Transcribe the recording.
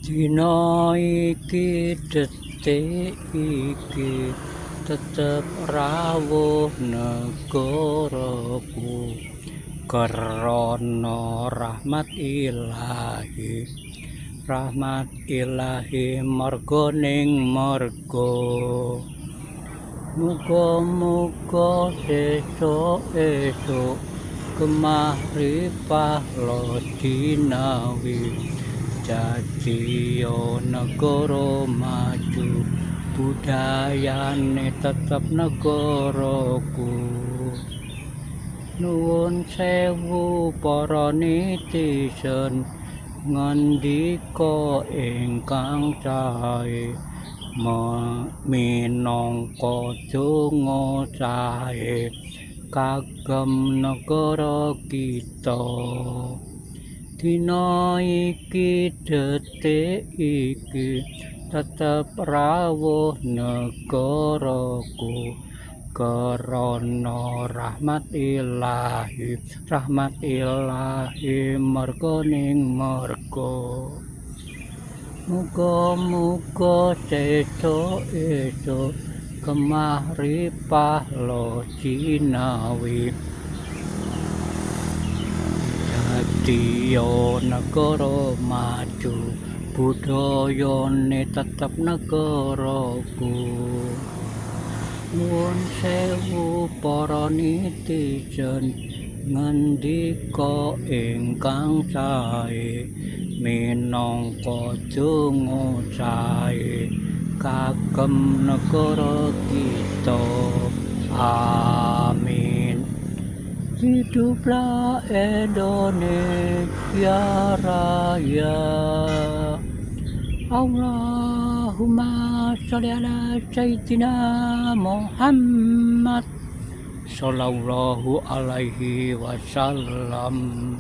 Dina iki detik iki tetep rawuh negaraku krana rahmat ilahi marga ning marga muga-muga esuk kemaripah lo dinawi dadi negara maju budayane tetep negaraku nuwun sewu para netizen ngendika ingkang sae minangka donga sae kagem negara kita. Dina iki detik iki tetep rawuh negaraku krana rahmat ilahi marga ning marga muga-muga esuk kemaripah lo dinawi dadi negara maju budayane tetep negaraku. Nuwun sewu para netizen ngendika ingkang sae minangka donga sae kagem negara kita. Amin. Hiduplah Indonesia Raya. Allahumma sholli ala Sayyidina Muhammad sallallahu alaihi wasallam.